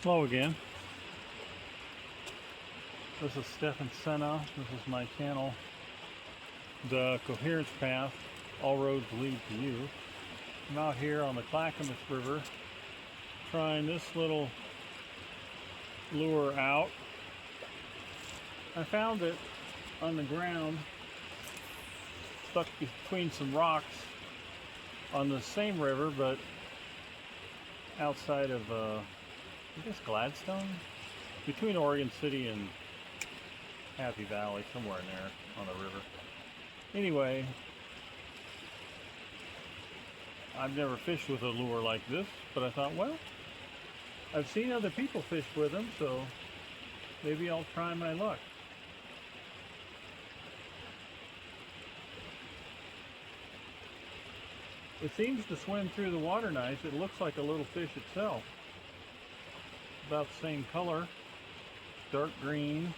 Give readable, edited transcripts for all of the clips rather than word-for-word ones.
Hello again. This is Stefan Senna. This is my channel, The Coherence Path. All roads lead to you. I'm out here on the Clackamas River trying this little lure out. I found it on the ground, stuck between some rocks on the same river, but outside of I guess Gladstone, between Oregon City and Happy Valley, somewhere in there on the river. Anyway, I've never fished with a lure like this, but I thought, well, I've seen other people fish with them, so maybe I'll try my luck. It seems to swim through the water nice. It looks like a little fish itself. About the same color, dark green,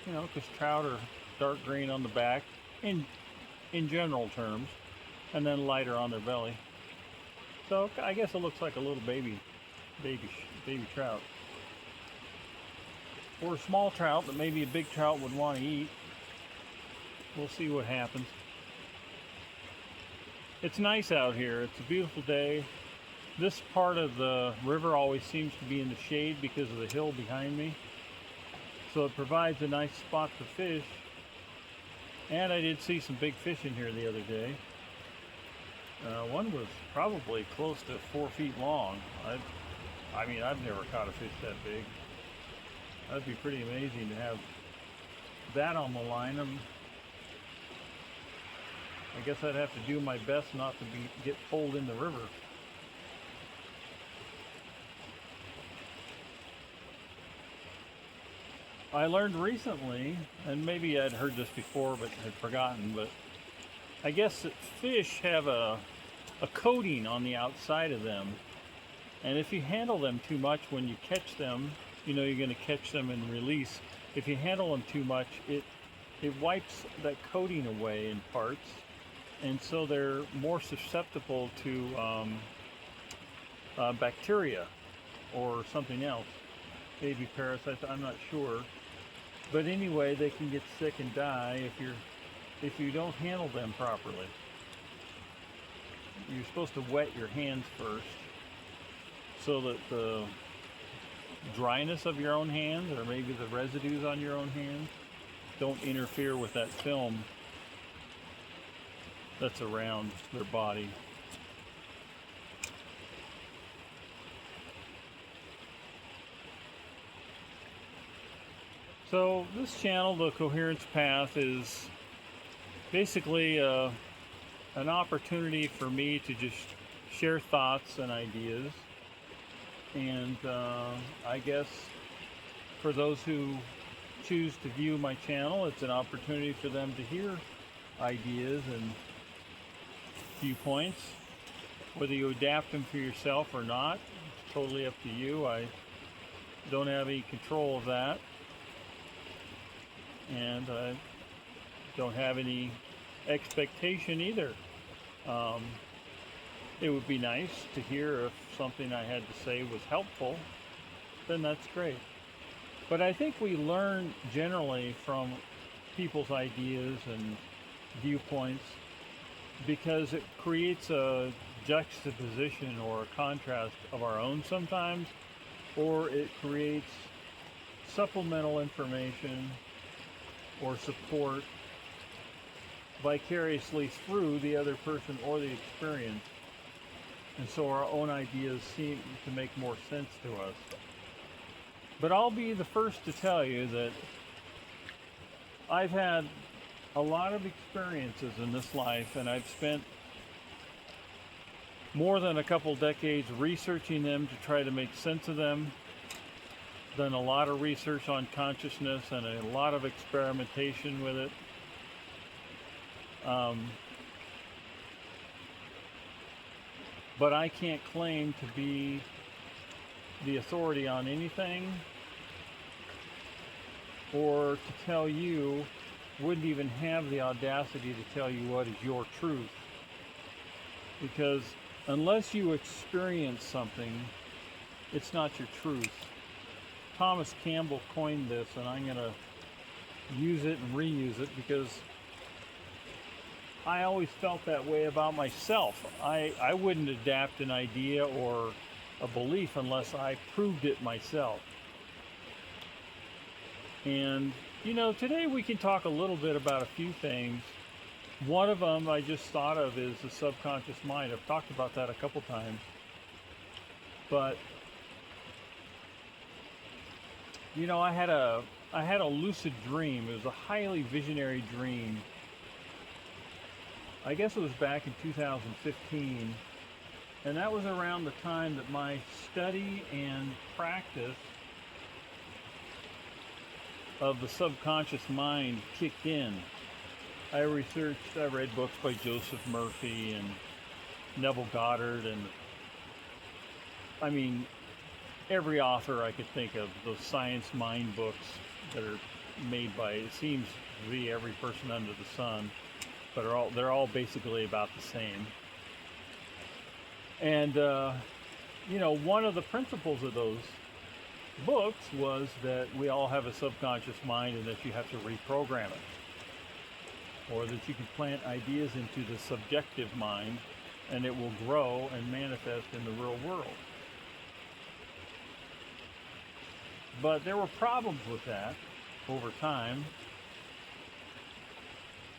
you know, because trout are dark green on the back in general terms, and then lighter on their belly. So I guess it looks like a little baby trout, or a small trout that maybe a big trout would want to eat. We'll see what happens. It's nice out here. It's a beautiful day. This part of the river always seems to be in the shade because of the hill behind me. So it provides a nice spot to fish. And I did see some big fish in here the other day. One was probably close to 4 feet long. I mean, I've never caught a fish that big. That'd be pretty amazing to have that on the line. I guess I'd have to do my best not to get pulled in the river. I learned recently, and maybe I'd heard this before but had forgotten, but I guess that fish have a coating on the outside of them. And if you handle them too much when you catch them, you know you're going to catch them and release. If you handle them too much, it wipes that coating away in parts. And so they're more susceptible to bacteria or something else. Maybe parasites, I'm not sure. But anyway, they can get sick and die if you don't handle them properly. You're supposed to wet your hands first so that the dryness of your own hands, or maybe the residues on your own hands, don't interfere with that film that's around their body. So this channel, The Coherence Path, is basically an opportunity for me to just share thoughts and ideas. And I guess for those who choose to view my channel, it's an opportunity for them to hear ideas and viewpoints. Whether you adapt them for yourself or not, it's totally up to you. I don't have any control of that. And I don't have any expectation either. It would be nice to hear if something I had to say was helpful, then that's great. But I think we learn generally from people's ideas and viewpoints because it creates a juxtaposition or a contrast of our own sometimes, or it creates supplemental information or support vicariously through the other person or the experience. And so our own ideas seem to make more sense to us. But I'll be the first to tell you that I've had a lot of experiences in this life, and I've spent more than a couple decades researching them to try to make sense of them. Done a lot of research on consciousness and a lot of experimentation with it. But I can't claim to be the authority on anything, or to tell you, wouldn't even have the audacity to tell you what is your truth. Because unless you experience something it's not your truth. Thomas Campbell coined this, and I'm going to use it and reuse it because I always felt that way about myself. I wouldn't adapt an idea or a belief unless I proved it myself. And, today we can talk a little bit about a few things. One of them I just thought of is the subconscious mind. I've talked about that a couple times. But, I had a lucid dream. It was a highly visionary dream. I guess it was back in 2015. And that was around the time that my study and practice of the subconscious mind kicked in. I read books by Joseph Murphy and Neville Goddard, and every author I could think of, those science mind books that are made by, it seems to be every person under the sun, but they're all basically about the same. And, one of the principles of those books was that we all have a subconscious mind and that you have to reprogram it. Or that you can plant ideas into the subjective mind and it will grow and manifest in the real world. But there were problems with that over time,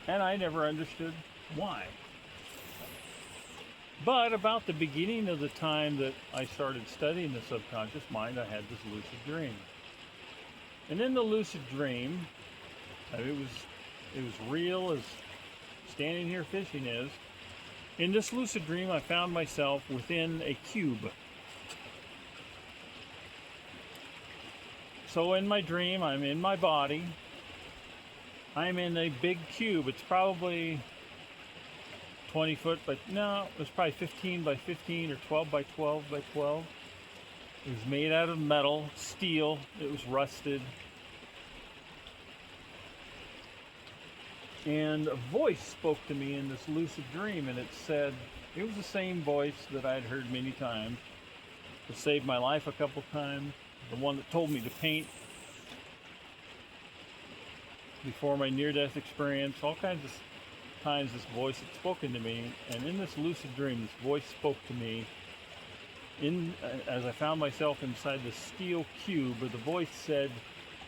and I never understood why. But about the beginning of the time that I started studying the subconscious mind, I had this lucid dream. And in the lucid dream, it was real as standing here fishing is. In this lucid dream, I found myself within a cube. So in my dream, I'm in my body. I'm in a big cube. It's probably 20 foot, but no, it was probably 15 by 15 or 12 by 12 by 12. It was made out of metal, steel. It was rusted. And a voice spoke to me in this lucid dream, and it was the same voice that I'd heard many times. It saved my life a couple times. The one that told me to paint before my near-death experience. All kinds of times this voice had spoken to me. And in this lucid dream, this voice spoke to me as I found myself inside the steel cube, where the voice said,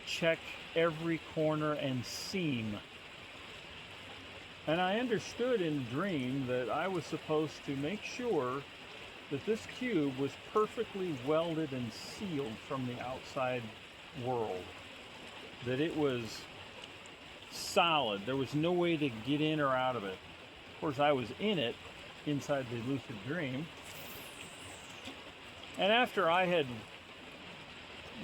check every corner and seam. And I understood in the dream that I was supposed to make sure that this cube was perfectly welded and sealed from the outside world. That it was solid. There was no way to get in or out of it. Of course, I was in it, inside the lucid dream. And after I had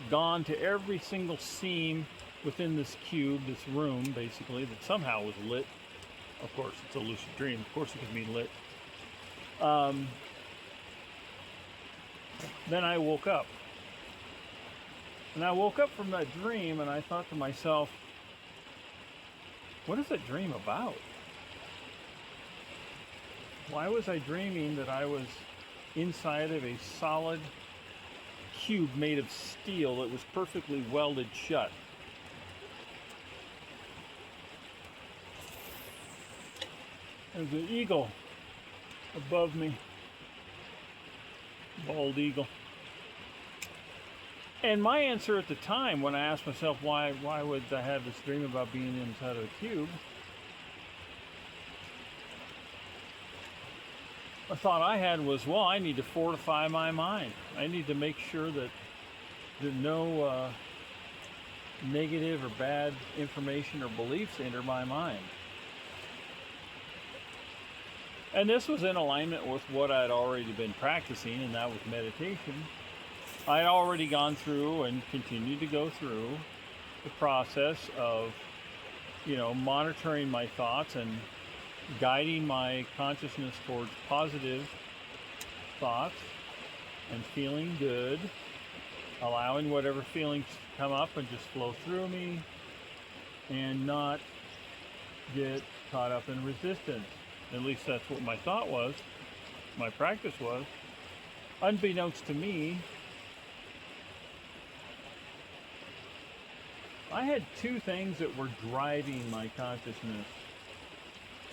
gone to every single seam within this cube, this room, basically, that somehow was lit. Of course, it's a lucid dream. Of course it could be lit. Then I woke up. And I woke up from that dream and I thought to myself, what is that dream about? Why was I dreaming that I was inside of a solid cube made of steel that was perfectly welded shut? There's an eagle above me. Bald eagle. And my answer at the time, when I asked myself why would I have this dream about being inside of a cube, the thought I had was, well, I need to fortify my mind. I need to make sure that no negative or bad information or beliefs enter my mind. And this was in alignment with what I'd already been practicing, and that was meditation. I had already gone through and continued to go through the process of, monitoring my thoughts and guiding my consciousness towards positive thoughts and feeling good, allowing whatever feelings come up and just flow through me and not get caught up in resistance. At least that's what my thought was, my practice was. Unbeknownst to me, I had two things that were driving my consciousness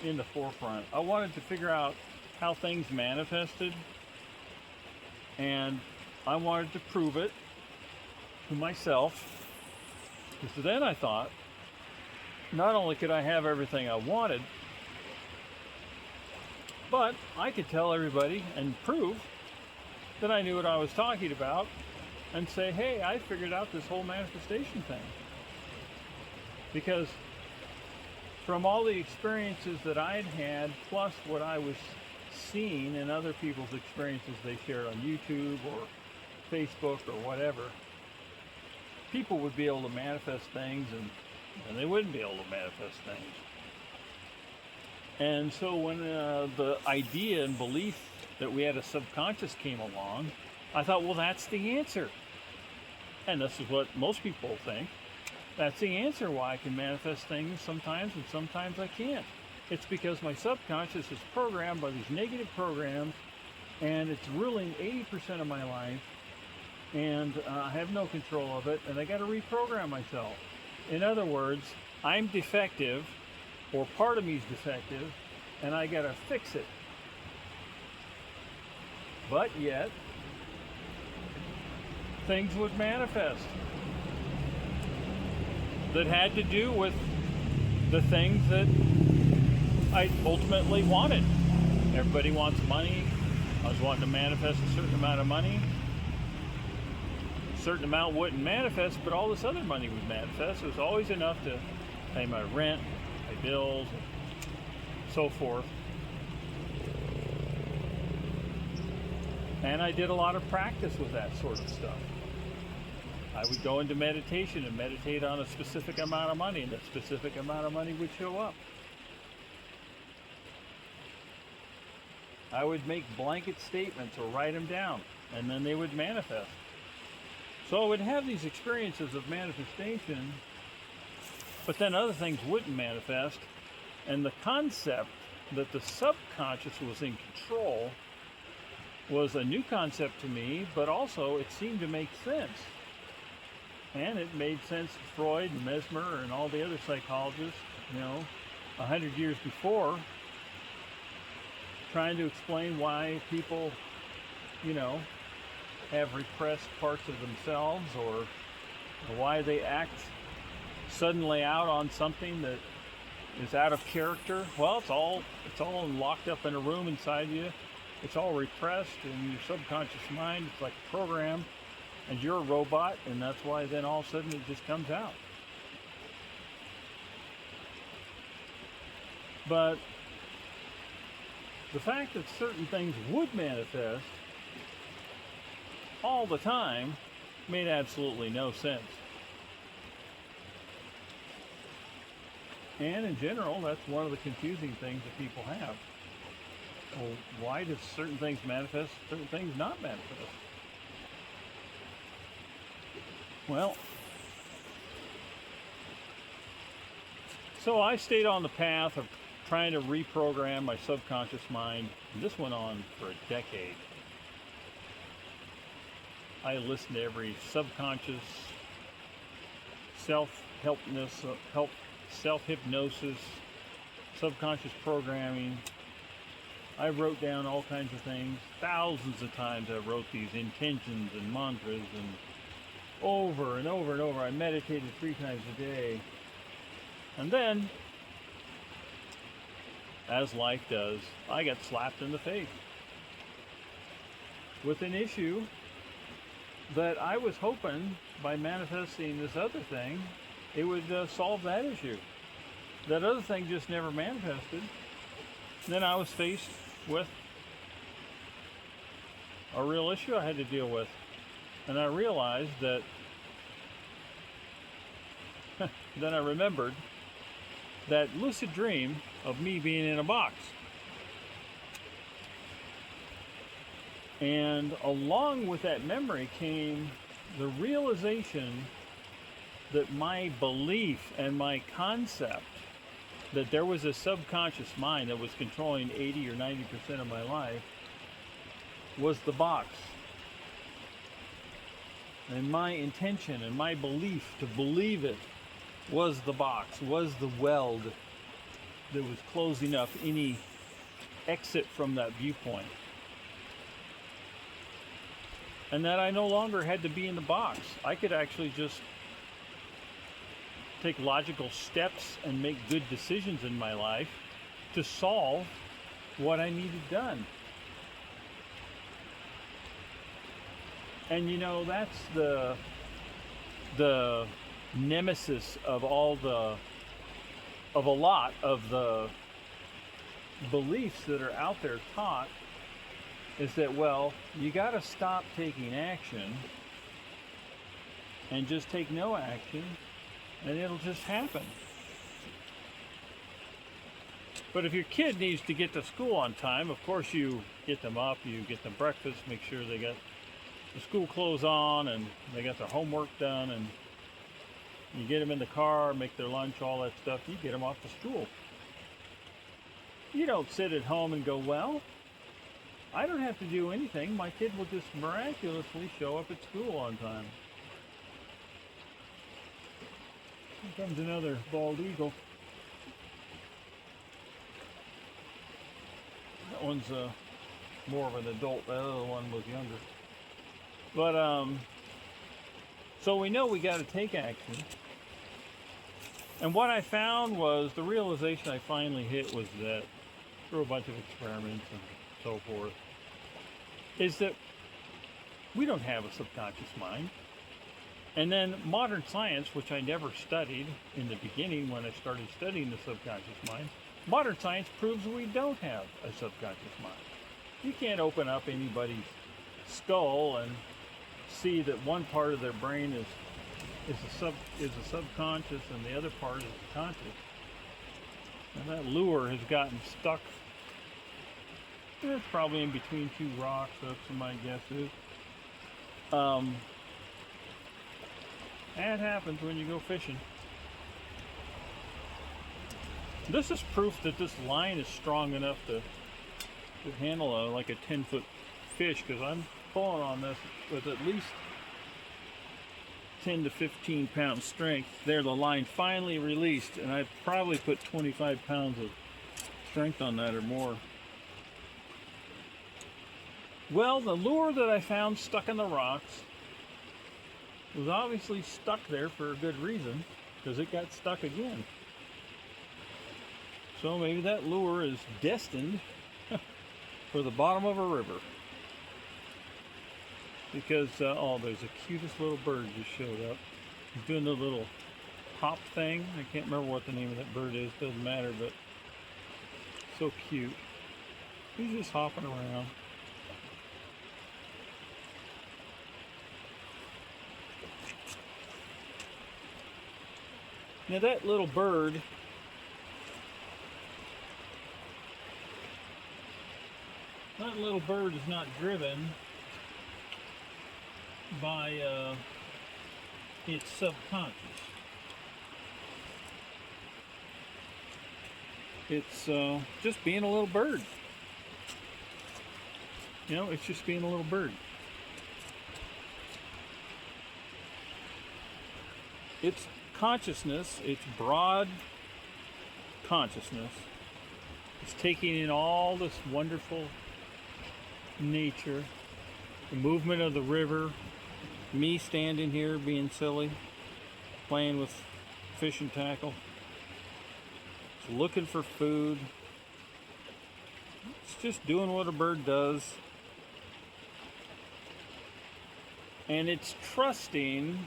in the forefront. I wanted to figure out how things manifested, and I wanted to prove it to myself. Because then I thought, not only could I have everything I wanted, but I could tell everybody and prove that I knew what I was talking about and say, hey, I figured out this whole manifestation thing. Because from all the experiences that I'd had, plus what I was seeing in other people's experiences they shared on YouTube or Facebook or whatever, people would be able to manifest things and they wouldn't be able to manifest things. And so when the idea and belief that we had a subconscious came along, I thought, well, that's the answer. And this is what most people think. That's the answer why I can manifest things sometimes and sometimes I can't. It's because my subconscious is programmed by these negative programs, and it's ruling 80% of my life, and I have no control of it, and I got to reprogram myself. In other words, I'm defective, or part of me is defective, and I got to fix it. But yet, things would manifest that had to do with the things that I ultimately wanted. Everybody wants money. I was wanting to manifest a certain amount of money. A certain amount wouldn't manifest, but all this other money would manifest. It was always enough to pay my rent, pay bills, and so forth. And I did a lot of practice with that sort of stuff. I would go into meditation and meditate on a specific amount of money, and that specific amount of money would show up. I would make blanket statements or write them down, and then they would manifest. So I would have these experiences of manifestation, but then other things wouldn't manifest, and the concept that the subconscious was in control was a new concept to me, but also it seemed to make sense. And it made sense to Freud and Mesmer and all the other psychologists, 100 years before, trying to explain why people, have repressed parts of themselves, or why they act suddenly out on something that is out of character. Well, it's all locked up in a room inside you. It's all repressed in your subconscious mind. It's like a program, and you're a robot, and that's why then all of a sudden it just comes out. But the fact that certain things would manifest all the time made absolutely no sense. And in general, that's one of the confusing things that people have. Well, why does certain things manifest, certain things not manifest? Well, so I stayed on the path of trying to reprogram my subconscious mind. And this went on for a decade. I listened to every subconscious self-hypnosis, subconscious programming. I wrote down all kinds of things. Thousands of times I wrote these intentions and mantras, and over and over and over. I meditated 3 times a day. And then, as life does, I got slapped in the face with an issue that I was hoping by manifesting this other thing, it would solve that issue. That other thing just never manifested. Then I was faced with a real issue I had to deal with. And I realized that, then I remembered that lucid dream of me being in a box. And along with that memory came the realization that my belief and my concept that there was a subconscious mind that was controlling 80 or 90% of my life was the box. And my intention and my belief to believe it was the box, was the weld that was closing up any exit from that viewpoint. And that I no longer had to be in the box. I could actually just take logical steps and make good decisions in my life to solve what I needed done. And you know, that's the nemesis of a lot of the beliefs that are out there taught, is that, well, you got to stop taking action and just take no action, and it'll just happen. But if your kid needs to get to school on time, of course you get them up, you get them breakfast, make sure they got the school clothes on and they got their homework done, and you get them in the car, make their lunch, all that stuff, you get them off to school. You don't sit at home and go, well, I don't have to do anything. My kid will just miraculously show up at school on time. Here comes another bald eagle. That one's more of an adult. That other one was younger. But so we know we got to take action. And what I found was, the realization I finally hit was that, through a bunch of experiments and so forth, is that we don't have a subconscious mind. And then modern science, which I never studied in the beginning when I started studying the subconscious mind, modern science proves we don't have a subconscious mind. You can't open up anybody's skull and see that one part of their brain is a subconscious and the other part is the conscious. And that lure has gotten stuck. It's probably in between two rocks, that's what my guess is. That happens when you go fishing. This is proof that this line is strong enough to handle like a 10-foot fish, because I'm pulling on this with at least 10 to 15 pound strength. There, the line finally released, and I've probably put 25 pounds of strength on that or more. Well, the lure that I found stuck in the rocks was obviously stuck there for a good reason, because it got stuck again. So maybe that lure is destined for the bottom of a river. Because, oh, there's the cutest little bird just showed up. He's doing the little hop thing. I can't remember what the name of that bird is, doesn't matter, but so cute. He's just hopping around. Now that little bird is not driven by its subconscious. It's just being a little bird. You know, it's just being a little bird. Its consciousness, its broad consciousness, is taking in all this wonderful nature, the movement of the river, me standing here being silly, playing with fishing tackle. It's looking for food. It's just doing what a bird does. And it's trusting,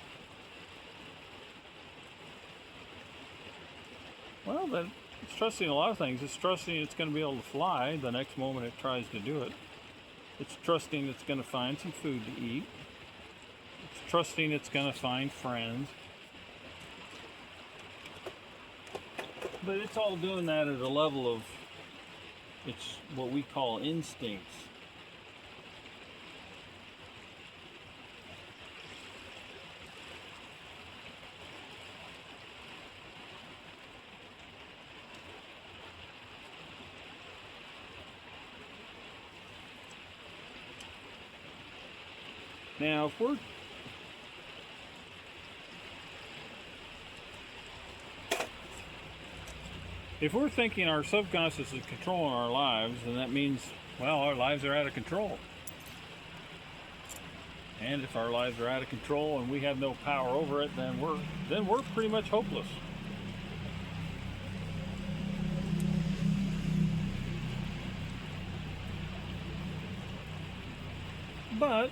well, then it's trusting a lot of things. It's trusting it's going to be able to fly the next moment it tries to do it. It's trusting it's going to find some food to eat. It's trusting it's going to find friends. But it's all doing that at a level of, it's what we call instincts. Now, if we're If we're thinking our subconscious is controlling our lives, then that means, well, our lives are out of control. And if our lives are out of control and we have no power over it, then we're pretty much hopeless. But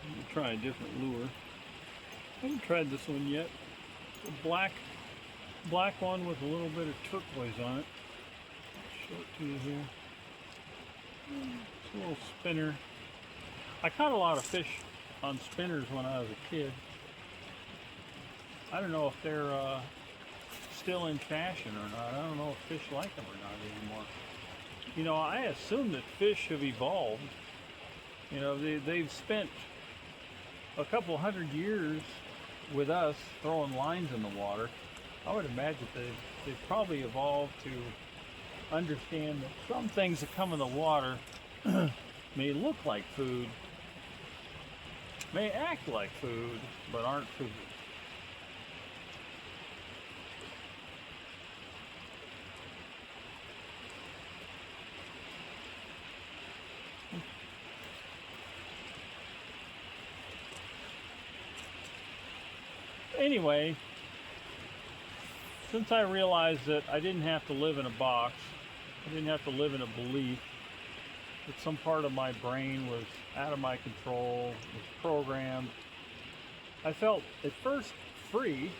let me try a different lure. I haven't tried this one yet. It's a black one with a little bit of turquoise on it. Show it to you here. It's a little spinner. I caught a lot of fish on spinners when I was a kid. I don't know if they're still in fashion or not. I don't know if fish like them or not anymore. You know, I assume that fish have evolved. You know, they've spent a couple hundred years with us throwing lines in the water. I would imagine they've probably evolved to understand that some things that come in the water may look like food, may act like food, but aren't food. Anyway, since I realized that I didn't have to live in a box, I didn't have to live in a belief that some part of my brain was out of my control, was programmed, I felt at first free.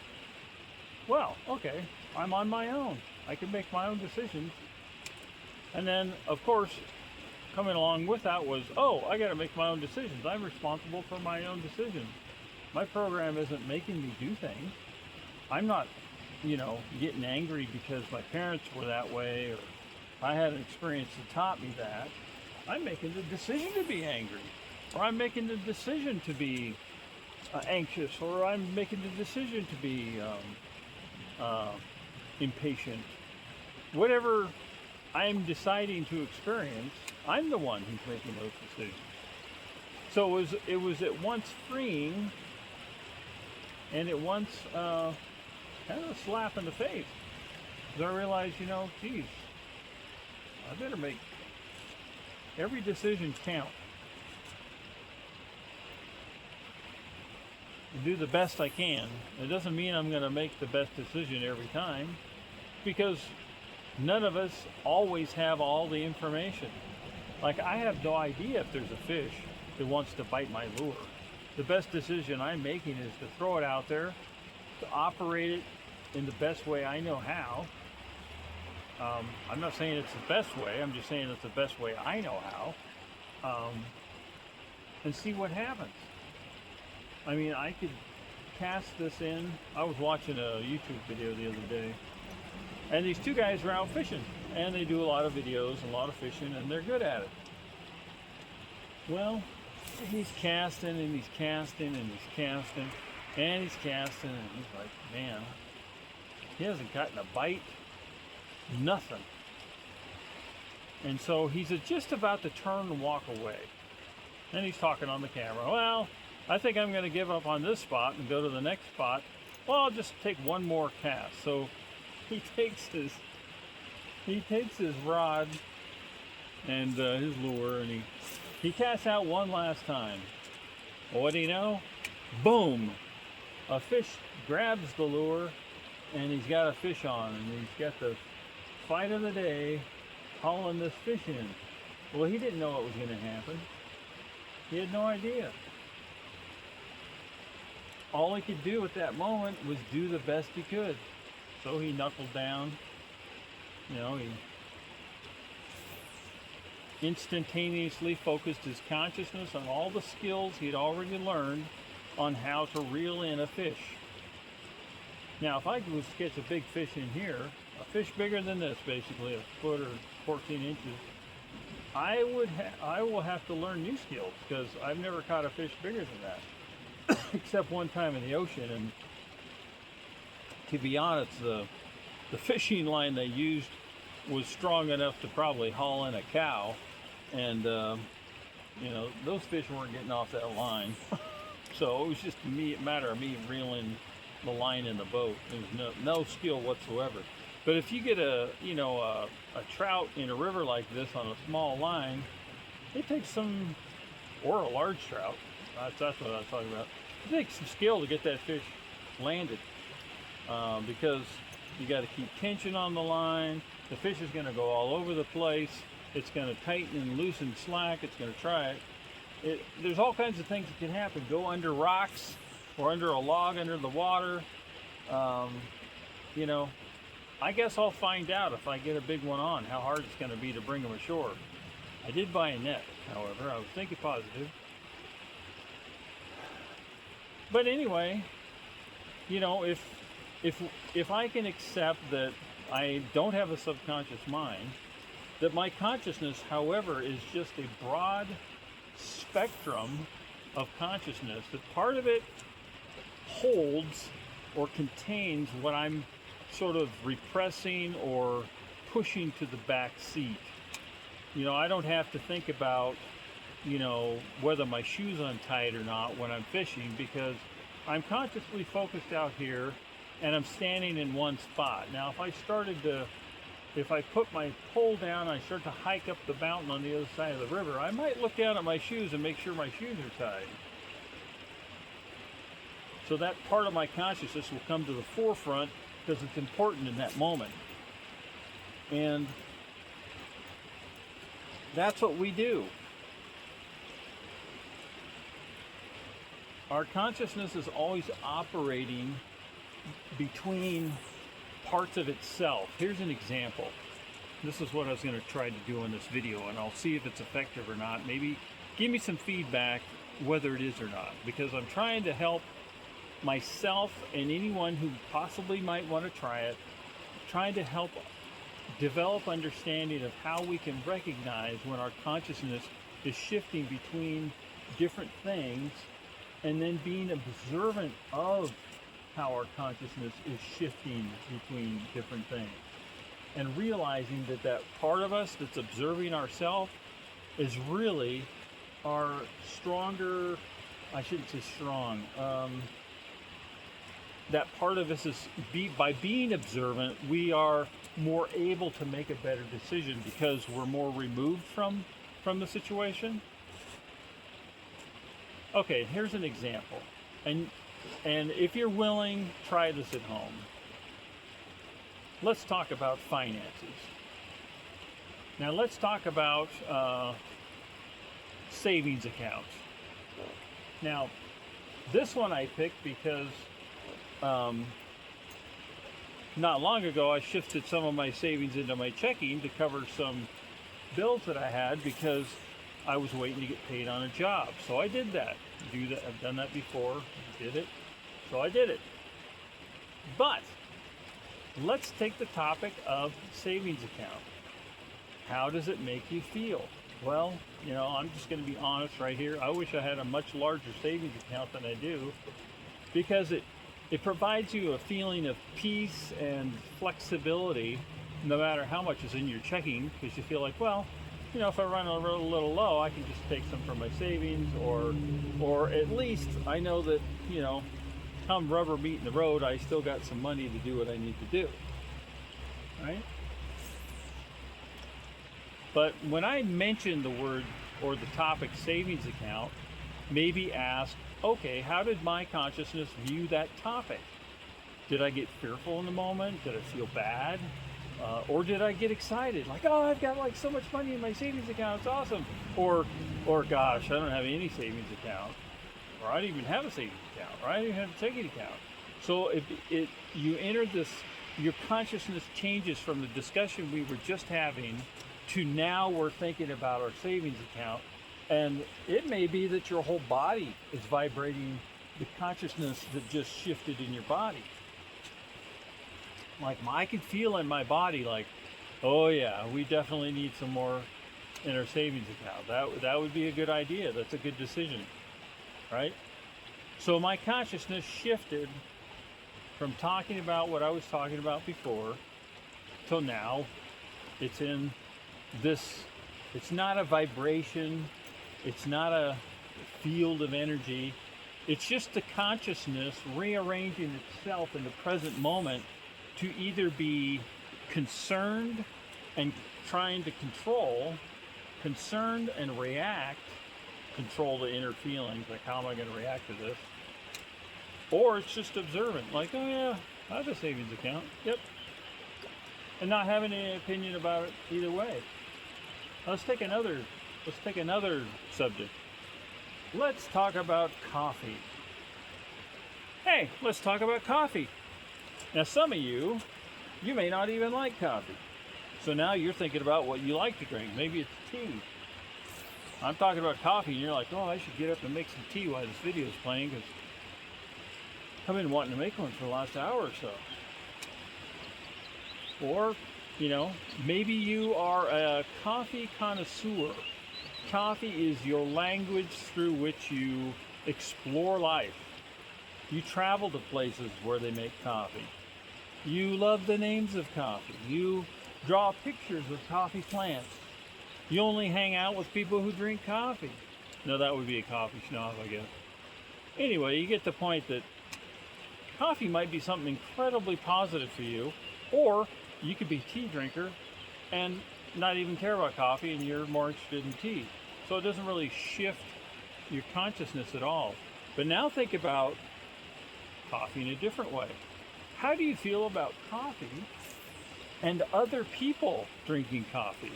Well, okay, I'm on my own. I can make my own decisions. And then, of course, coming along with that was, oh, I got to make my own decisions. I'm responsible for my own decisions. My program isn't making me do things. I'm not, you know, getting angry because my parents were that way or I had an experience that taught me that. I'm making the decision to be angry, or I'm making the decision to be anxious, or I'm making the decision to be impatient. Whatever I'm deciding to experience, I'm the one who's making those decisions. So it was at once freeing and at once kind of a slap in the face. Because I realized, you know, geez, I better make every decision count. And do the best I can. It doesn't mean I'm going to make the best decision every time, because none of us always have all the information. Like, I have no idea if there's a fish that wants to bite my lure. The best decision I'm making is to throw it out there, to operate it in the best way I know how. I'm not saying it's the best way, I'm just saying it's the best way I know how. And see what happens. I mean, I could cast this in. I was watching a YouTube video the other day, and these two guys were out fishing, and they do a lot of videos, a lot of fishing, and they're good at it. Well, he's casting, and he's casting, and he's casting, and he's casting, and he's like, man, he hasn't gotten a bite, nothing. And so he's just about to turn and walk away. And he's talking on the camera. Well, I think I'm going to give up on this spot and go to the next spot. Well, I'll just take one more cast. So he takes his rod and his lure, and he casts out one last time. Well, what do you know? Boom! A fish grabs the lure, and he's got a fish on, and he's got the fight of the day, hauling this fish in. Well, he didn't know what was going to happen. He had no idea. All he could do at that moment was do the best he could. So he knuckled down. You know, he instantaneously focused his consciousness on all the skills he'd already learned on how to reel in a fish. Now, if I was to catch a big fish in here, a fish bigger than this, basically a foot or 14 inches, I will have to learn new skills, because I've never caught a fish bigger than that, except one time in the ocean. And to be honest, the fishing line they used was strong enough to probably haul in a cow, and you know, those fish weren't getting off that line. So it was just a matter of me reeling the line in the boat. There's no skill whatsoever. But if you get a trout in a river like this on a small line, it takes some, or a large trout. That's what I was talking about. It takes some skill to get that fish landed, because you got to keep tension on the line. The fish is going to go all over the place. It's going to tighten and loosen slack. It's going to try it. There's all kinds of things that can happen. Go under rocks or under a log under the water. You know, I guess I'll find out if I get a big one on how hard it's going to be to bring them ashore. I did buy a net, however. I was thinking positive. But anyway, you know, if I can accept that I don't have a subconscious mind, that my consciousness, however, is just a broad spectrum of consciousness, that part of it holds or contains what I'm sort of repressing or pushing to the back seat. You know, I don't have to think about, you know, whether my shoe's untied or not when I'm fishing, because I'm consciously focused out here and I'm standing in one spot. Now, if I put my pole down, I start to hike up the mountain on the other side of the river, I might look down at my shoes and make sure my shoes are tied. So that part of my consciousness will come to the forefront because it's important in that moment. And that's what we do. Our consciousness is always operating between parts of itself. Here's an example. This is what I was going to try to do in this video, and I'll see if it's effective or not. Maybe give me some feedback whether it is or not, because I'm trying to help myself and anyone who possibly might want to try it, trying to help develop understanding of how we can recognize when our consciousness is shifting between different things, and then being observant of how our consciousness is shifting between different things, and realizing that that part of us that's observing ourselves is really our stronger, I shouldn't say strong, that part of us is, by being observant, we are more able to make a better decision because we're more removed from the situation. Okay, here's an example. And if you're willing, try this at home. Let's talk about finances. Now let's talk about savings accounts. Now, this one I picked because not long ago I shifted some of my savings into my checking to cover some bills that I had because I was waiting to get paid on a job. So I did that. I've done that before. Did it. So I did it. But let's take the topic of savings account. How does it make you feel? Well, you know, I'm just going to be honest right here. I wish I had a much larger savings account than I do, because it provides you a feeling of peace and flexibility no matter how much is in your checking, because you feel like, well, you know, if I run a little low, I can just take some from my savings, or at least I know that, you know, come rubber meeting the road, I still got some money to do what I need to do, right? But when I mention the word or the topic savings account, maybe ask, okay, how did my consciousness view that topic? Did I get fearful in the moment? Did I feel bad? Or did I get excited? Like, oh, I've got like so much money in my savings account, it's awesome. Or gosh, I don't have any savings account. Or I don't even have a savings account. Or I don't even have a checking account. So you enter this, your consciousness changes from the discussion we were just having to now we're thinking about our savings account. And it may be that your whole body is vibrating the consciousness that just shifted in your body. Like, I can feel in my body like, oh yeah, we definitely need some more in our savings account. That would be a good idea. That's a good decision, right? So my consciousness shifted from talking about what I was talking about before till now it's in this. It's not a vibration. It's not a field of energy. It's just the consciousness rearranging itself in the present moment to either be concerned and trying to control, concerned and react, control the inner feelings, like how am I going to react to this? Or it's just observant, like, oh yeah, I have a savings account, yep. And not having any opinion about it either way. Let's take another subject. Let's talk about coffee. Hey, let's talk about coffee. Now some of you may not even like coffee. So now you're thinking about what you like to drink. Maybe it's tea. I'm talking about coffee and you're like, oh, I should get up and make some tea while this video is playing because I've been wanting to make one for the last hour or so. Or, maybe you are a coffee connoisseur. Coffee is your language through which you explore life. You travel to places where they make coffee. You love the names of coffee. You draw pictures of coffee plants. You only hang out with people who drink coffee. No, that would be a coffee snob, I guess. Anyway, you get the point that coffee might be something incredibly positive for you, or you could be a tea drinker and not even care about coffee and you're more interested in tea. So it doesn't really shift your consciousness at all. But now think about coffee in a different way. How do you feel about coffee and other people drinking coffee?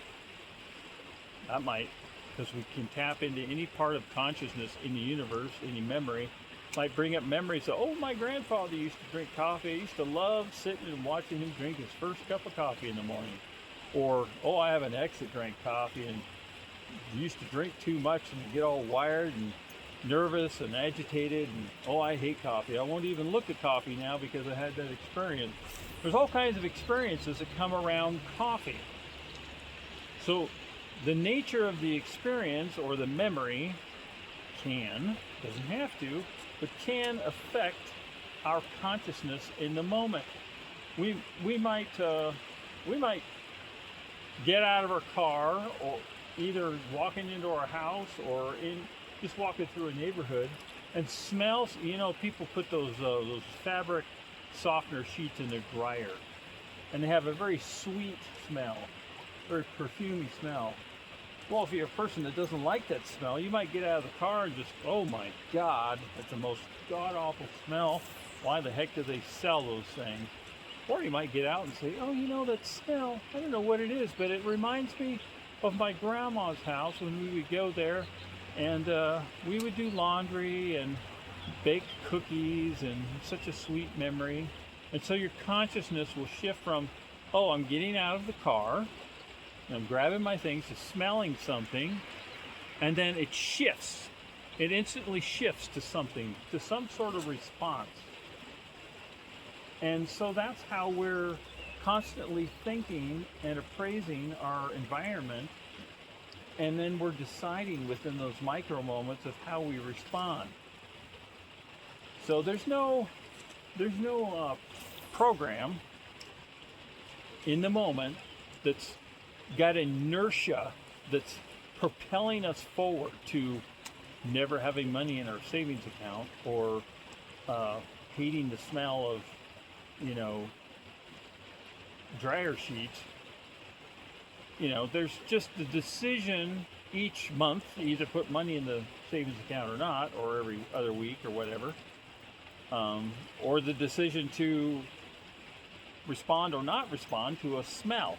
That might, because we can tap into any part of consciousness in the universe, any memory, might bring up memories of, oh, my grandfather used to drink coffee. I used to love sitting and watching him drink his first cup of coffee in the morning. Or, oh, I have an ex that drank coffee and used to drink too much and get all wired and nervous and agitated, and oh, I hate coffee. I won't even look at coffee now because I had that experience. There's all kinds of experiences that come around coffee. So the nature of the experience or the memory doesn't have to, but can affect our consciousness in the moment. We might get out of our car, or either walking into our house or just walking through a neighborhood and smells. People put those fabric softener sheets in their dryer, and they have a very sweet smell, very perfumey smell. Well, if you're a person that doesn't like that smell, you might get out of the car and just, oh my God, that's the most god-awful smell. Why the heck do they sell those things? Or you might get out and say, oh, that smell, I don't know what it is, but it reminds me of my grandma's house when we would go there and we would do laundry and bake cookies, and such a sweet memory. And so your consciousness will shift from, oh, I'm getting out of the car, and I'm grabbing my things, to smelling something, and then it shifts. It instantly shifts to something, to some sort of response. And so that's how we're constantly thinking and appraising our environment, and then we're deciding within those micro moments of how we respond. So there's no program in the moment that's got inertia that's propelling us forward to never having money in our savings account, or hating the smell of dryer sheets. There's just the decision each month to either put money in the savings account or not, or every other week or whatever, or the decision to respond or not respond to a smell.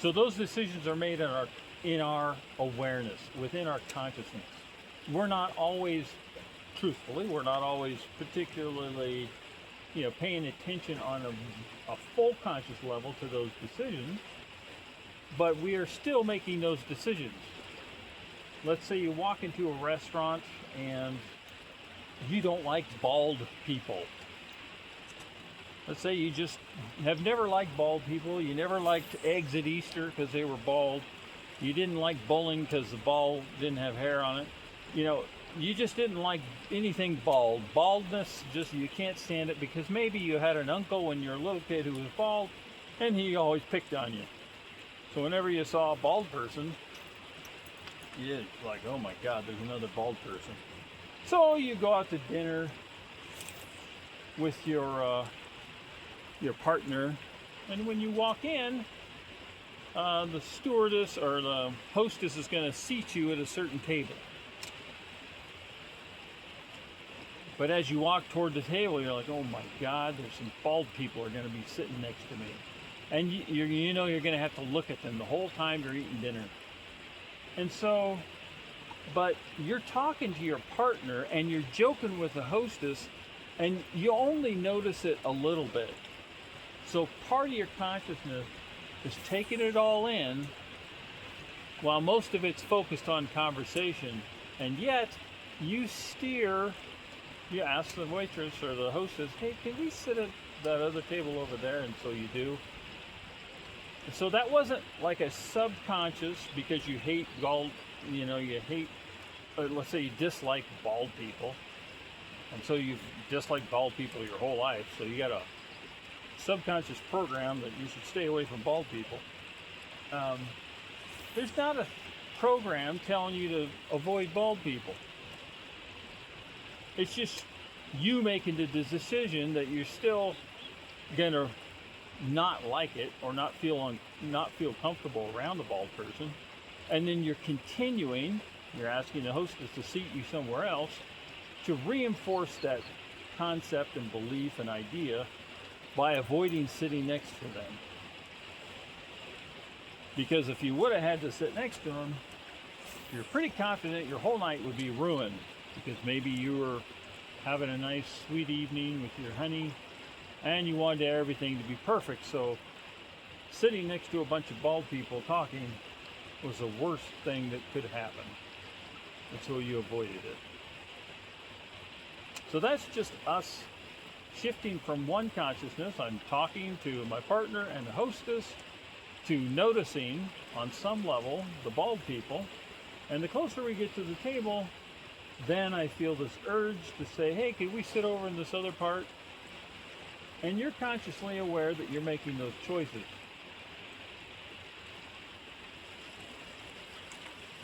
So those decisions are made in our awareness, within our consciousness. We're not always, truthfully, we're not always particularly, paying attention on a full conscious level to those decisions, but we are still making those decisions. Let's say you walk into a restaurant and you don't like bald people. Let's say you just have never liked bald people. You never liked eggs at Easter because they were bald. You didn't like bowling because the ball didn't have hair on it. You just didn't like anything bald. Baldness, you can't stand it, because maybe you had an uncle when you were a little kid who was bald and he always picked on you. So whenever you saw a bald person, It's like, oh my God, there's another bald person. So you go out to dinner with your partner, and when you walk in, the stewardess or the hostess is going to seat you at a certain table. But as you walk toward the table, you're like, oh my God, there's some bald people are going to be sitting next to me. And you know you're going to have to look at them the whole time you're eating dinner. And so, but you're talking to your partner and you're joking with the hostess, and you only notice it a little bit. So part of your consciousness is taking it all in while most of it's focused on conversation. And yet you ask the waitress or the hostess, hey, can we sit at that other table over there? And so you do. And so that wasn't like a subconscious because you hate bald, let's say you dislike bald people. And so you've disliked bald people your whole life. So you got a subconscious program that you should stay away from bald people. There's not a program telling you to avoid bald people. It's just you making the decision that you're still gonna not like it or not feel comfortable around a bald person, and then you're asking the hostess to seat you somewhere else to reinforce that concept and belief and idea by avoiding sitting next to them. Because if you would have had to sit next to them, you're pretty confident your whole night would be ruined, because maybe you were having a nice sweet evening with your honey and you wanted everything to be perfect. So sitting next to a bunch of bald people talking was the worst thing that could happen, and so you avoided it. So that's just us shifting from one consciousness, I'm talking to my partner and the hostess, to noticing on some level the bald people. And the closer we get to the table, then I feel this urge to say, hey, can we sit over in this other part? And you're consciously aware that you're making those choices.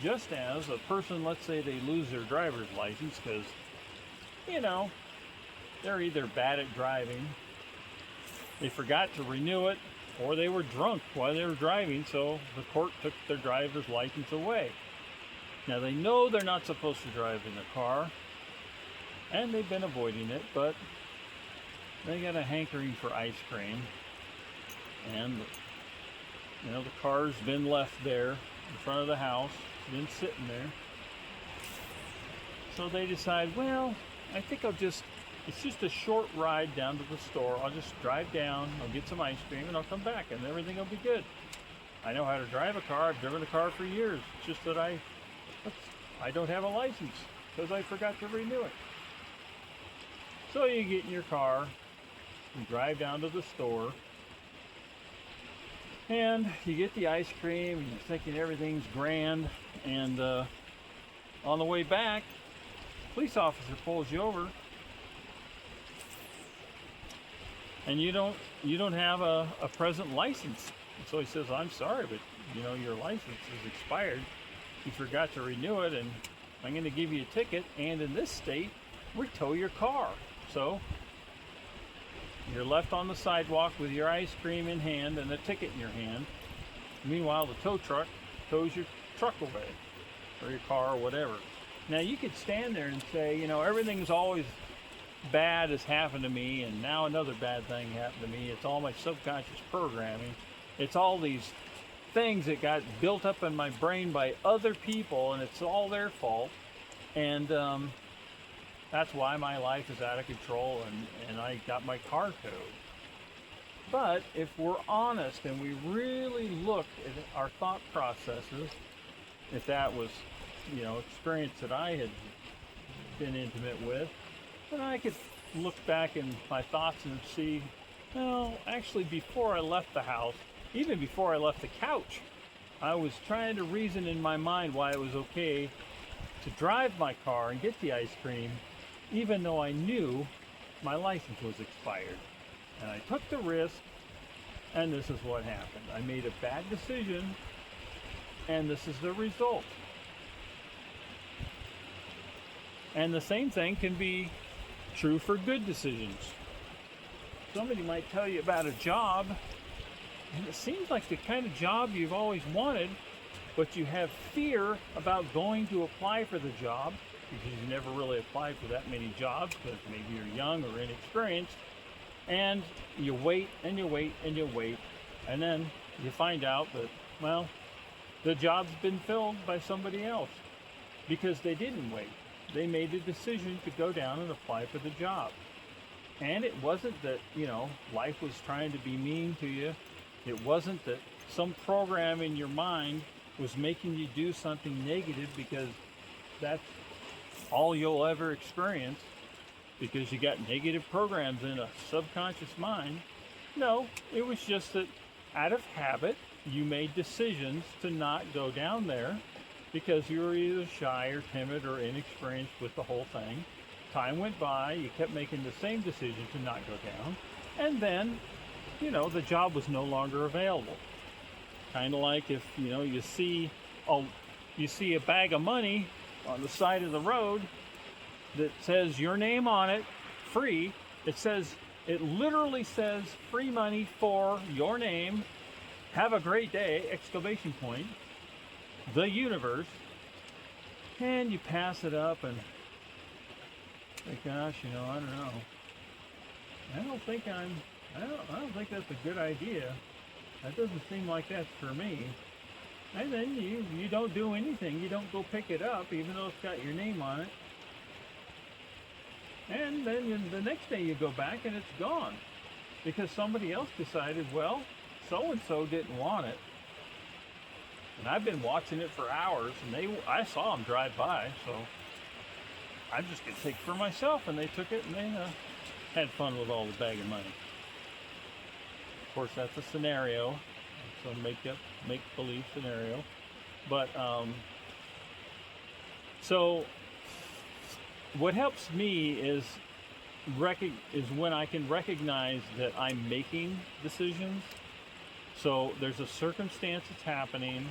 Just as a person, let's say they lose their driver's license because, they're either bad at driving, they forgot to renew it, or they were drunk while they were driving, so the court took their driver's license away. Now they know they're not supposed to drive in a car, and they've been avoiding it, but they got a hankering for ice cream, and the car's been left there in front of the house, been sitting there. So they decide, well, I think it's just a short ride down to the store. I'll just drive down, I'll get some ice cream, and I'll come back, and everything will be good. I know how to drive a car. I've driven a car for years. It's just that I don't have a license because I forgot to renew it. So you get in your car, you drive down to the store, and you get the ice cream, and you're thinking everything's grand, and on the way back, police officer pulls you over, and you don't have a present license. And so he says, I'm sorry, but your license is expired. You forgot to renew it, and I'm going to give you a ticket, and in this state, we tow your car. So you're left on the sidewalk with your ice cream in hand and a ticket in your hand. Meanwhile, the tow truck tows your truck away, or your car, or whatever. Now you could stand there and say, everything's always bad has happened to me, and now another bad thing happened to me. It's all my subconscious programming. It's all these things that got built up in my brain by other people, and it's all their fault. And that's why my life is out of control, and I got my car towed. But if we're honest and we really look at our thought processes, if that was, experience that I had been intimate with, then I could look back in my thoughts and see, well, actually before I left the house, even before I left the couch, I was trying to reason in my mind why it was okay to drive my car and get the ice cream, even though I knew my license was expired. And I took the risk, and this is what happened. I made a bad decision, and this is the result. And the same thing can be true for good decisions. Somebody might tell you about a job, and it seems like the kind of job you've always wanted, but you have fear about going to apply for the job because you never really applied for that many jobs because maybe you're young or inexperienced, and you wait and you wait and you wait, and then you find out that, well, the job's been filled by somebody else because they didn't wait. They made the decision to go down and apply for the job. And it wasn't that, life was trying to be mean to you. It wasn't that some program in your mind was making you do something negative because that's all you'll ever experience because you got negative programs in a subconscious mind. No, it was just that out of habit, you made decisions to not go down there because you were either shy or timid or inexperienced with the whole thing. Time went by, you kept making the same decision to not go down, and then, the job was no longer available. Kind of like if, you see a bag of money on the side of the road that says your name on it, free. It literally says free money for your name. Have a great day, exclamation point. The universe. And you pass it up and think, gosh, I don't know. I don't think that's a good idea. That doesn't seem like that's for me. And then you don't do anything. You don't go pick it up, even though it's got your name on it. And then the next day you go back and it's gone. Because somebody else decided, well, so-and-so didn't want it. And I've been watching it for hours, and I saw them drive by, so I'm just going to take it for myself. And they took it, and they had fun with all the bag of money. Of course, that's a scenario. It's a make-believe scenario. But, so what helps me is when I can recognize that I'm making decisions. So there's a circumstance that's happening,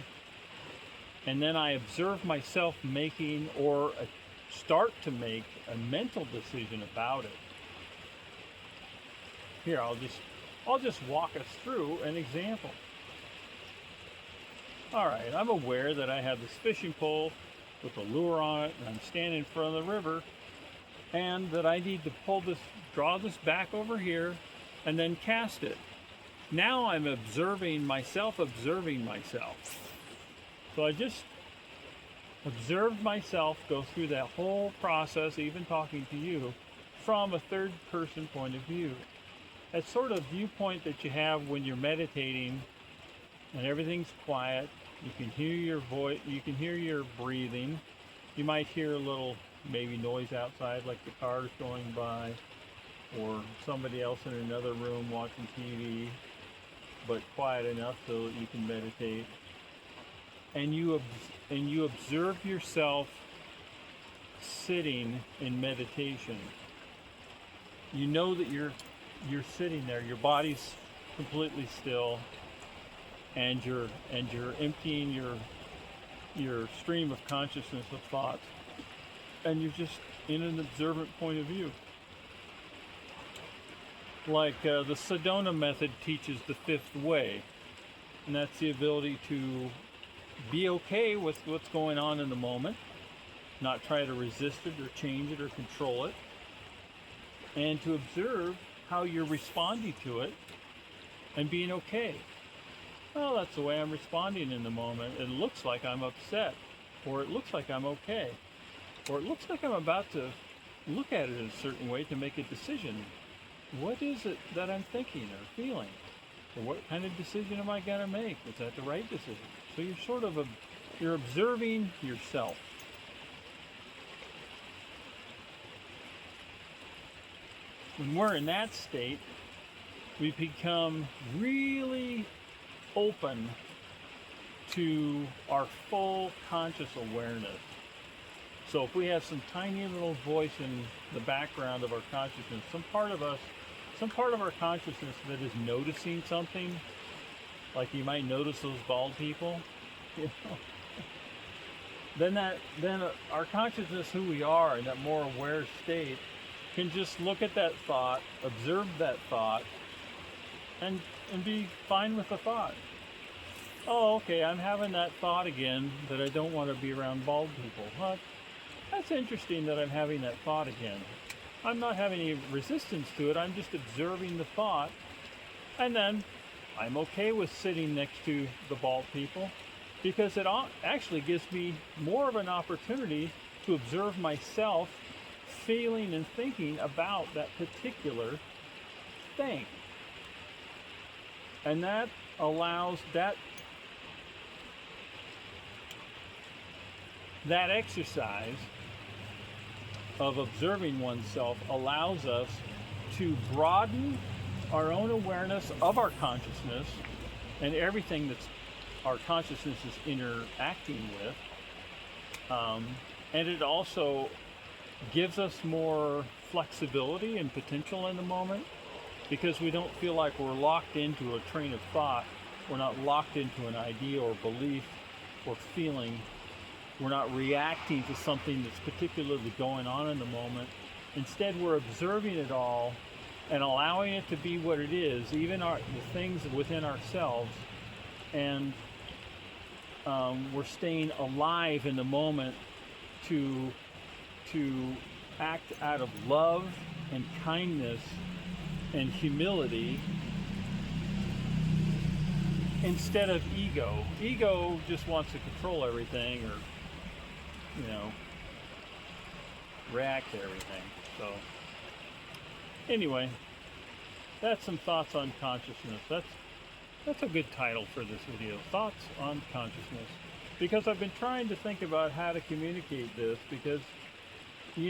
and then I observe myself making or start to make a mental decision about it. Here, I'll just walk us through an example. All right, I'm aware that I have this fishing pole with a lure on it, and I'm standing in front of the river, and that I need to draw this back over here, and then cast it. Now I'm observing myself. So I just observed myself go through that whole process, even talking to you, from a third person point of view. That sort of viewpoint that you have when you're meditating and everything's quiet. You can hear your voice, you can hear your breathing. You might hear a little maybe noise outside, like the cars going by, or somebody else in another room watching TV, but quiet enough so that you can meditate. And you observe yourself sitting in meditation. You know that you're sitting there. Your body's completely still, and you're emptying your stream of consciousness of thoughts, and you're just in an observant point of view. Like the Sedona method teaches the fifth way, and that's the ability to be okay with what's going on in the moment, not try to resist it or change it or control it, and to observe how you're responding to it and being okay. Well, that's the way I'm responding in the moment. It looks like I'm upset, or it looks like I'm okay, or it looks like I'm about to look at it in a certain way to make a decision. What is it that I'm thinking or feeling? Or what kind of decision am I going to make? Is that the right decision? So you're observing yourself. When we're in that state, we become really open to our full conscious awareness. So if we have some tiny little voice in the background of our consciousness, some part of our consciousness that is noticing something, like you might notice those bald people, then our consciousness, who we are in that more aware state, can just look at that thought, observe that thought, and be fine with the thought. Oh, okay, I'm having that thought again that I don't want to be around bald people. Huh? That's interesting that I'm having that thought again. I'm not having any resistance to it. I'm just observing the thought. And then I'm okay with sitting next to the bald people because it actually gives me more of an opportunity to observe myself feeling and thinking about that particular thing. And that allows that exercise of observing oneself allows us to broaden our own awareness of our consciousness and everything that's our consciousness is interacting with. And it also gives us more flexibility and potential in the moment because we don't feel like we're locked into a train of thought. We're not locked into an idea or belief or feeling. We're not reacting to something that's particularly going on in the moment. Instead, we're observing it all and allowing it to be what it is, even the things within ourselves. And we're staying alive in the moment to act out of love and kindness and humility instead of ego. Ego just wants to control everything or, react to everything. So anyway, that's some thoughts on consciousness. That's a good title for this video, Thoughts on Consciousness. Because I've been trying to think about how to communicate this because,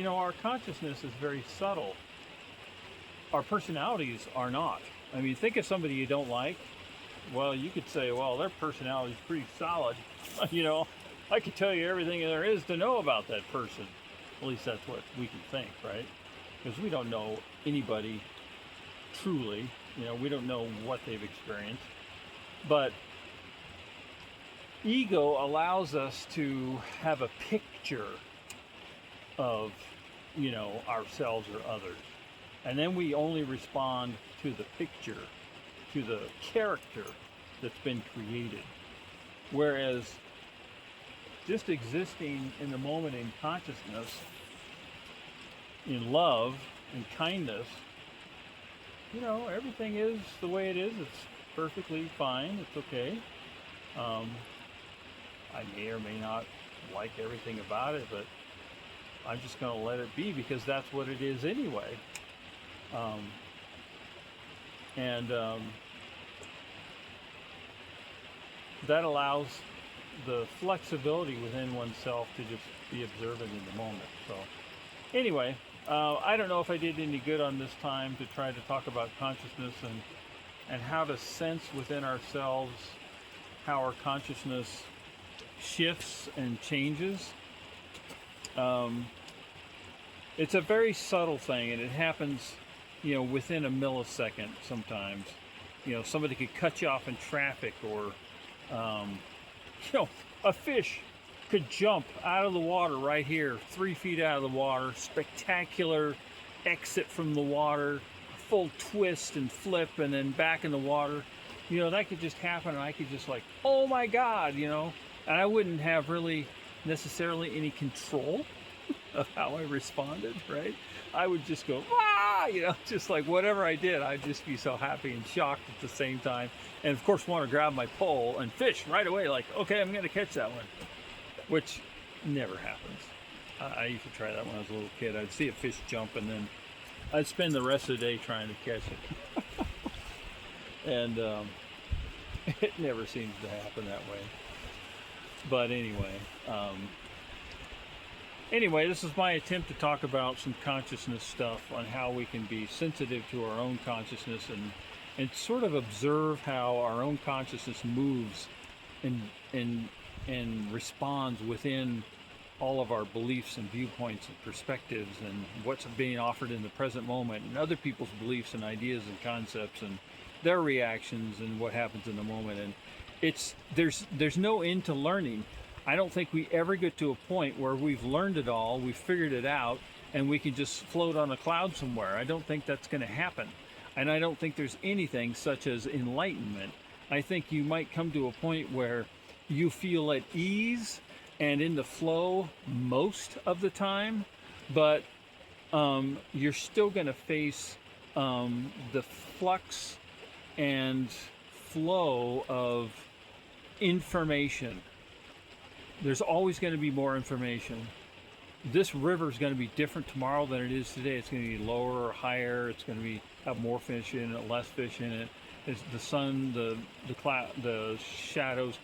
our consciousness is very subtle. Our personalities are not. I mean, think of somebody you don't like. Well, you could say, well, their personality is pretty solid. I could tell you everything there is to know about that person. At least that's what we can think, right? Because we don't know anybody truly. We don't know what they've experienced. But ego allows us to have a picture of, ourselves or others. And then we only respond to the picture, to the character that's been created. Whereas just existing in the moment in consciousness, in love and kindness, everything is the way it is. It's perfectly fine. It's okay. I may or may not like everything about it, but I'm just going to let it be because that's what it is anyway. That allows the flexibility within oneself to just be observant in the moment. So anyway, I don't know if I did any good on this time to try to talk about consciousness and how to sense within ourselves how our consciousness shifts and changes. It's a very subtle thing, and it happens, within a millisecond sometimes. Somebody could cut you off in traffic, or, a fish could jump out of the water right here, 3 feet out of the water, spectacular exit from the water, full twist and flip, and then back in the water. That could just happen, and I could just like, oh my God, and I wouldn't have really necessarily any control of how I responded, right? I would just go, just like whatever I did, I'd just be so happy and shocked at the same time. And of course, want to grab my pole and fish right away, like, okay, I'm going to catch that one, which never happens. I used to try that when I was a little kid. I'd see a fish jump, and then I'd spend the rest of the day trying to catch it. And it never seems to happen that way. But anyway, this is my attempt to talk about some consciousness stuff on how we can be sensitive to our own consciousness and sort of observe how our own consciousness moves and responds within all of our beliefs and viewpoints and perspectives and what's being offered in the present moment and other people's beliefs and ideas and concepts and their reactions and what happens in the moment. And there's no end to learning. I don't think we ever get to a point where we've learned it all, we've figured it out, and we can just float on a cloud somewhere. I don't think that's going to happen. And I don't think there's anything such as enlightenment. I think you might come to a point where you feel at ease and in the flow most of the time, but you're still going to face the flux and flow of information. There's always going to be more information. This river is going to be different tomorrow than it is today. It's going to be lower or higher. It's going to have more fish in it, less fish in it. It's the sun, the shadows,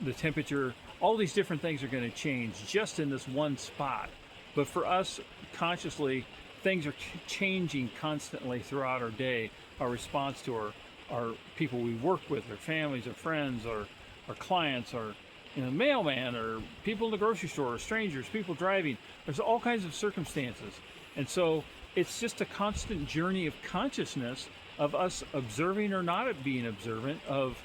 the temperature. All these different things are going to change just in this one spot. But for us, consciously, things are changing constantly throughout our day. Our response to our people we work with, our families, our friends, our clients, our mailman, or people in the grocery store, or strangers, people driving. There's all kinds of circumstances. And so it's just a constant journey of consciousness of us observing or not being observant of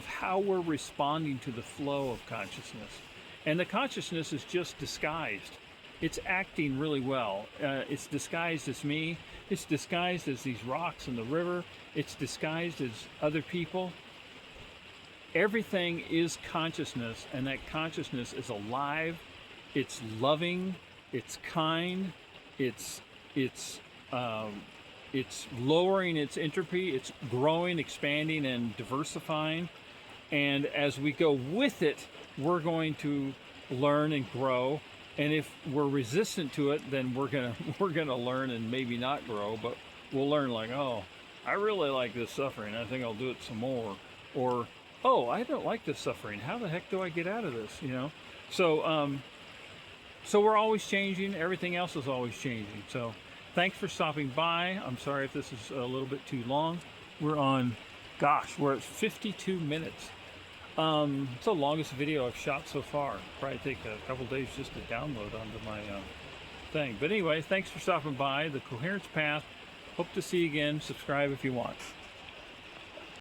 how we're responding to the flow of consciousness. And the consciousness is just disguised. It's acting really well. It's disguised as me. It's disguised as these rocks in the river. It's disguised as other people. Everything is consciousness, and that consciousness is alive. It's loving. It's kind. It's lowering its entropy. It's growing, expanding, and diversifying. And as we go with it, we're going to learn and grow. And if we're resistant to it, then we're gonna learn and maybe not grow. But we'll learn like, oh, I really like this suffering. I think I'll do it some more. Or, oh, I don't like this suffering. How the heck do I get out of this? So we're always changing. Everything else is always changing. So thanks for stopping by. I'm sorry if this is a little bit too long. We're at 52 minutes. It's the longest video I've shot so far. Probably take a couple days just to download onto my thing. But anyway, thanks for stopping by. The Coherence Path. Hope to see you again. Subscribe if you want.